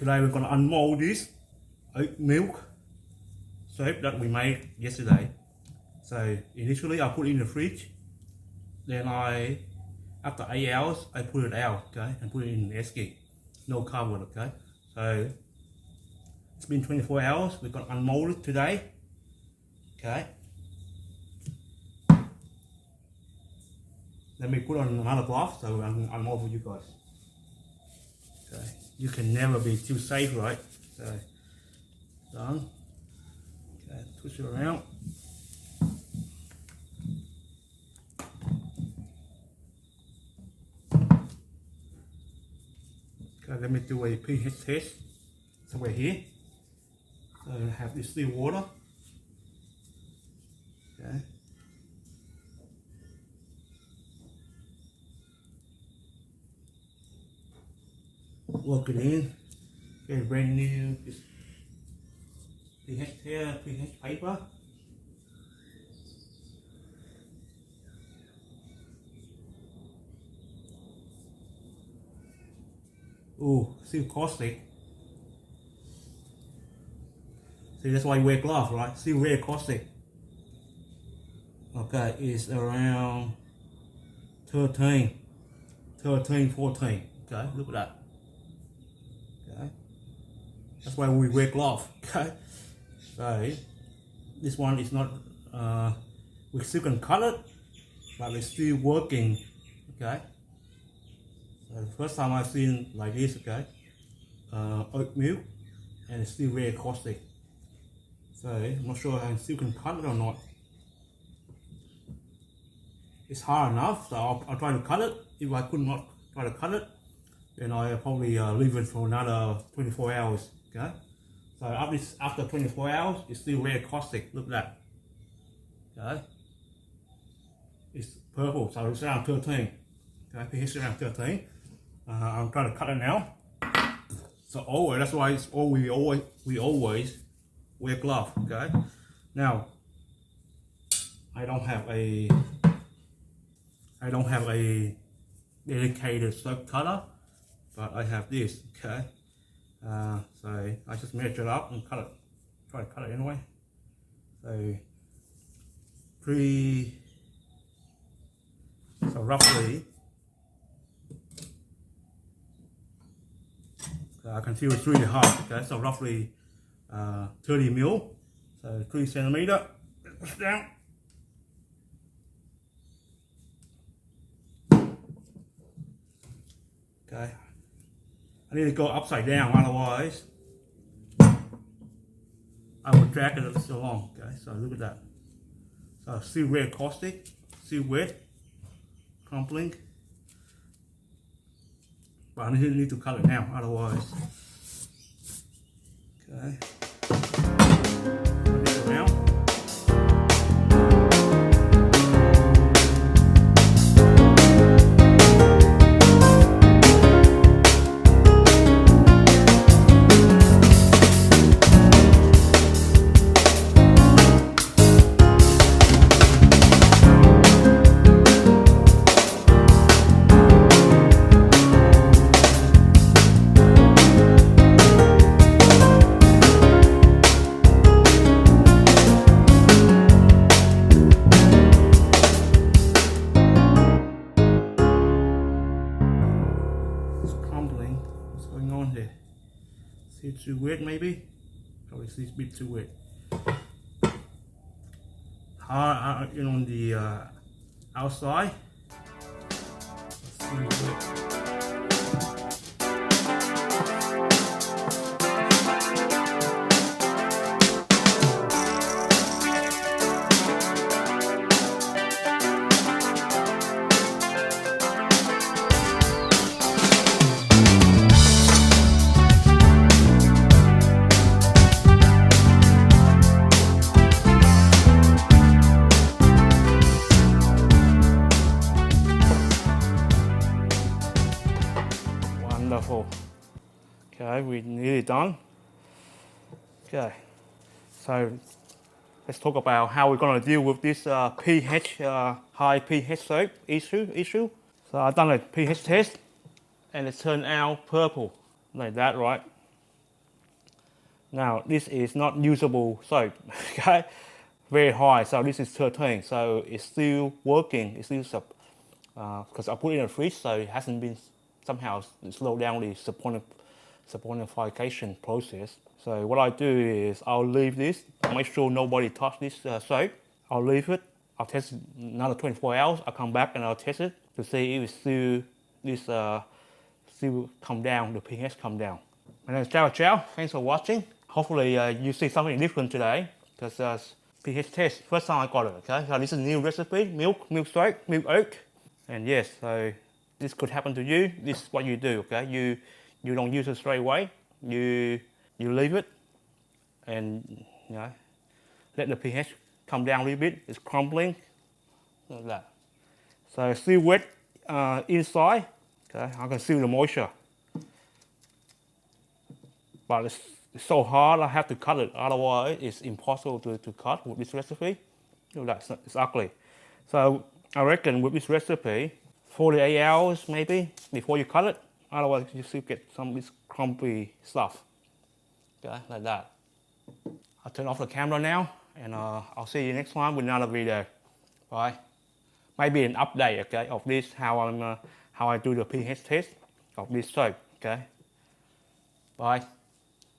Today we're going to unmold this oat milk soup that we made yesterday. So initially I put it in the fridge, then after 8 hours I put it out, okay, and put it in the escape, no cover, okay. So it's been 24 hours, we're going to unmold it today, okay. Let me put on another glove so I can unmold for you guys. Okay, you can never be too safe, right? So done. Okay, twist it around. Okay, let me do a pH test. So we're here. So I have this still water. Okay. Work it in. Get brand new pH here, pH paper. Oh, still caustic. See, that's why you wear gloves, right? Still very caustic. Okay, it's around 13, 14. Okay, look at that. Okay, that's why we wear gloves. Okay, so this one is not. We still can cut it, but it's still working. Okay. So the first time I've seen like this. Okay, oat milk, and it's still very caustic. So I'm not sure I still can cut it or not. It's hard enough, so I'll try to cut it. If I could not try to cut it, then I'll probably leave it for another 24 hours. Okay, so after 24 hours, it's still very caustic. Look at that. Okay, it's purple, so it's around 13. Okay, pH around 13. I'm trying to cut it now. So that's why we always wear gloves. Okay, now I don't have a dedicated soap cutter, but I have this. Okay, so I just measure it up and cut it. Try to cut it anyway. So roughly, I can feel it's really hard. Okay, so roughly 30 mil, so 3 centimeter. Push down. Okay, I need to go upside down, otherwise I will drag it so long. Okay, so look at that. So still very caustic, still wet, crumpling. But I need to cut it now, otherwise. Okay. Put it around. What's going on there? See it too wet maybe? Probably see it's a bit too wet. Hard on the outside. Let's see what's wet. Wonderful. Okay, we're nearly done. Okay, so let's talk about how we're going to deal with this pH, high pH soap issue. So I've done a pH test and it turned out purple, like that, right? Now this is not usable soap, okay? Very high, so this is 13, so it's still working, it's still because I put it in the fridge, so it hasn't been somehow slowed down the saponification process. So what I do is I'll leave this, make sure nobody touch this soap. I'll leave it, I'll test it another 24 hours, I'll come back and I'll test it to see if it's still come down, the pH come down. And then ciao, thanks for watching. Hopefully you see something different today, because pH test, first time I got it, okay? So this is a new recipe, milk soap, milk oat. And yes, so this could happen to you. This is what you do, okay? You don't use it straight away. You leave it and let the pH come down a little bit. It's crumbling like that. So it's still wet inside. Okay, I can feel the moisture, but it's so hard. I have to cut it. Otherwise, it's impossible to cut with this recipe. Look at that, it's ugly. So I reckon with this recipe, 48 hours maybe before you cut it. Otherwise, you still get some of this crumbly stuff. Okay, like that. I'll turn off the camera now, and I'll see you next time with another video. Bye. Maybe an update, okay, of this, how I do the pH test of this soap. Okay. Bye.